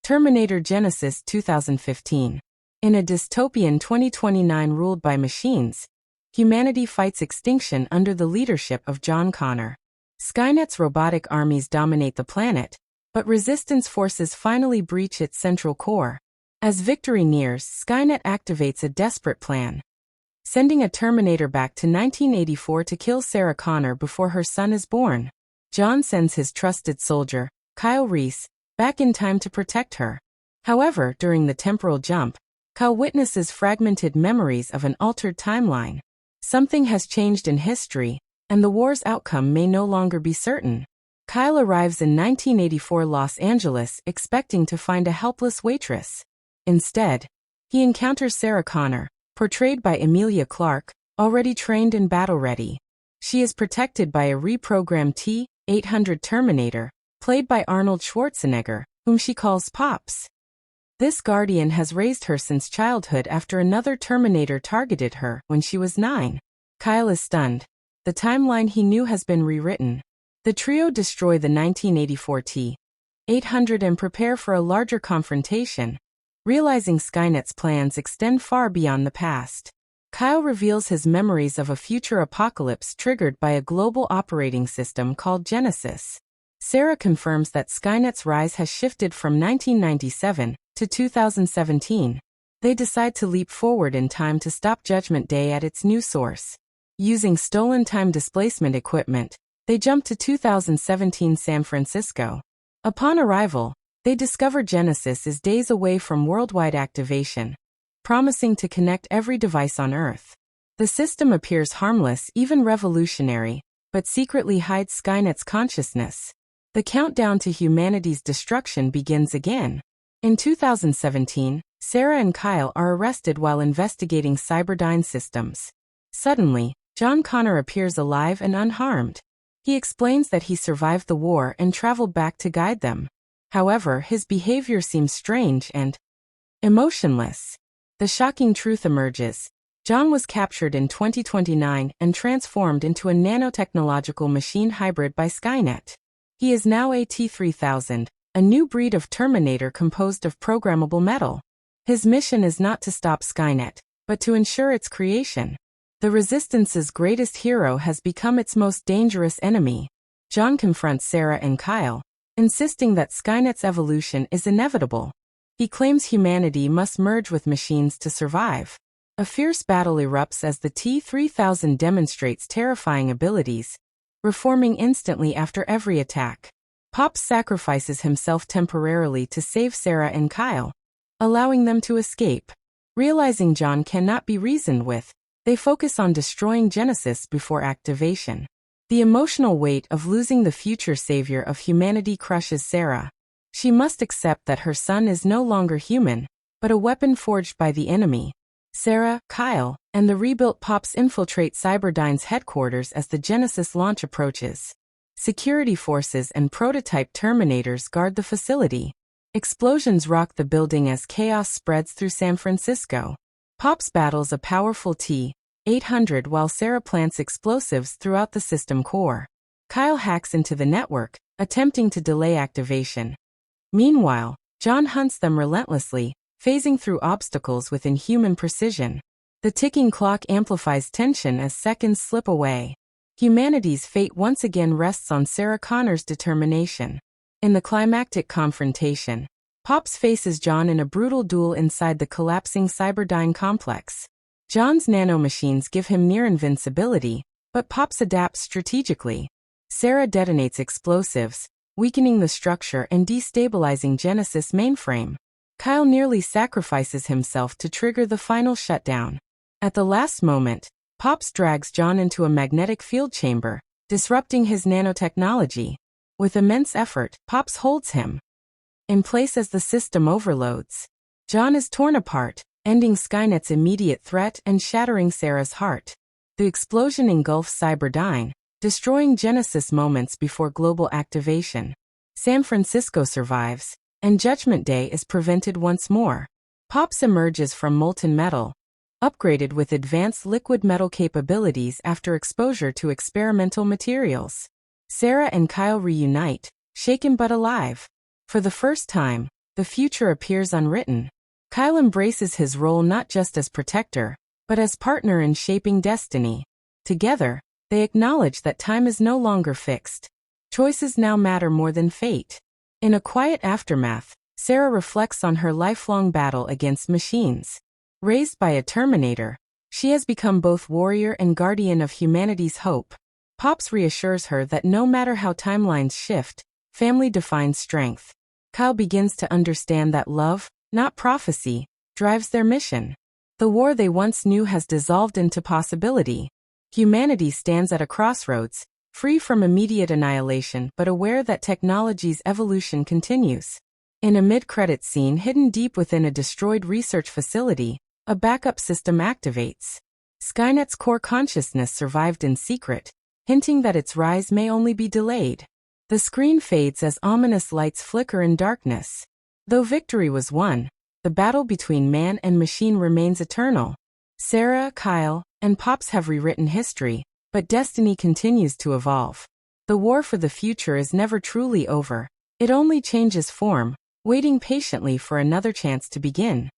Terminator Genisys 2015. In a dystopian 2029 ruled by machines, humanity fights extinction under the leadership of John Connor. Skynet's robotic armies dominate the planet, but resistance forces finally breach its central core. As victory nears, Skynet activates a desperate plan, sending a Terminator back to 1984 to kill Sarah Connor before her son is born. John sends his trusted soldier, Kyle Reese, back in time to protect her. However, during the temporal jump, Kyle witnesses fragmented memories of an altered timeline. Something has changed in history, and the war's outcome may no longer be certain. Kyle arrives in 1984 Los Angeles expecting to find a helpless waitress. Instead, he encounters Sarah Connor, portrayed by Emilia Clarke, already trained and battle-ready. She is protected by a reprogrammed T-800 Terminator, played by Arnold Schwarzenegger, whom she calls Pops. This guardian has raised her since childhood after another Terminator targeted her when she was 9. Kyle is stunned. The timeline he knew has been rewritten. The trio destroy the 1984 T-800 and prepare for a larger confrontation, realizing Skynet's plans extend far beyond the past. Kyle reveals his memories of a future apocalypse triggered by a global operating system called GENISYS. Sarah confirms that Skynet's rise has shifted from 1997 to 2017. They decide to leap forward in time to stop Judgment Day at its new source. Using stolen time displacement equipment, they jump to 2017 San Francisco. Upon arrival, they discover Genisys is days away from worldwide activation, promising to connect every device on Earth. The system appears harmless, even revolutionary, but secretly hides Skynet's consciousness. The countdown to humanity's destruction begins again. In 2017, Sarah and Kyle are arrested while investigating Cyberdyne systems. Suddenly, John Connor appears alive and unharmed. He explains that he survived the war and traveled back to guide them. However, his behavior seems strange and emotionless. The shocking truth emerges. John was captured in 2029 and transformed into a nanotechnological machine hybrid by Skynet. He is now a T-3000, a new breed of Terminator composed of programmable metal. His mission is not to stop Skynet, but to ensure its creation. The Resistance's greatest hero has become its most dangerous enemy. John confronts Sarah and Kyle, insisting that Skynet's evolution is inevitable. He claims humanity must merge with machines to survive. A fierce battle erupts as the T-3000 demonstrates terrifying abilities, reforming instantly after every attack. Pops sacrifices himself temporarily to save Sarah and Kyle, allowing them to escape. Realizing John cannot be reasoned with, they focus on destroying Genisys before activation. The emotional weight of losing the future savior of humanity crushes Sarah. She must accept that her son is no longer human, but a weapon forged by the enemy. Sarah, Kyle, and the rebuilt Pops infiltrate Cyberdyne's headquarters as the Genisys launch approaches. Security forces and prototype Terminators guard the facility. Explosions rock the building as chaos spreads through San Francisco. Pops battles a powerful T-800 while Sarah plants explosives throughout the system core. Kyle hacks into the network, attempting to delay activation. Meanwhile, John hunts them relentlessly, phasing through obstacles with inhuman precision. The ticking clock amplifies tension as seconds slip away. Humanity's fate once again rests on Sarah Connor's determination. In the climactic confrontation, Pops faces John in a brutal duel inside the collapsing Cyberdyne complex. John's nanomachines give him near invincibility, but Pops adapts strategically. Sarah detonates explosives, weakening the structure and destabilizing Genisys mainframe. Kyle nearly sacrifices himself to trigger the final shutdown. At the last moment, Pops drags John into a magnetic field chamber, disrupting his nanotechnology. With immense effort, Pops holds him in place as the system overloads. John is torn apart, ending Skynet's immediate threat and shattering Sarah's heart. The explosion engulfs Cyberdyne, destroying Genisys moments before global activation. San Francisco survives, and Judgment Day is prevented once more. Pops emerges from molten metal, upgraded with advanced liquid metal capabilities after exposure to experimental materials. Sarah and Kyle reunite, shaken but alive. For the first time, the future appears unwritten. Kyle embraces his role not just as protector, but as partner in shaping destiny. Together, they acknowledge that time is no longer fixed. Choices now matter more than fate. In a quiet aftermath, Sarah reflects on her lifelong battle against machines. Raised by a Terminator, she has become both warrior and guardian of humanity's hope. Pops reassures her that no matter how timelines shift, family defines strength. Kyle begins to understand that love, not prophecy, drives their mission. The war they once knew has dissolved into possibility. Humanity stands at a crossroads, free from immediate annihilation but aware that technology's evolution continues. In a mid-credits scene hidden deep within a destroyed research facility, a backup system activates. Skynet's core consciousness survived in secret, hinting that its rise may only be delayed. The screen fades as ominous lights flicker in darkness. Though victory was won, the battle between man and machine remains eternal. Sarah, Kyle, and Pops have rewritten history, but destiny continues to evolve. The war for the future is never truly over. It only changes form, waiting patiently for another chance to begin.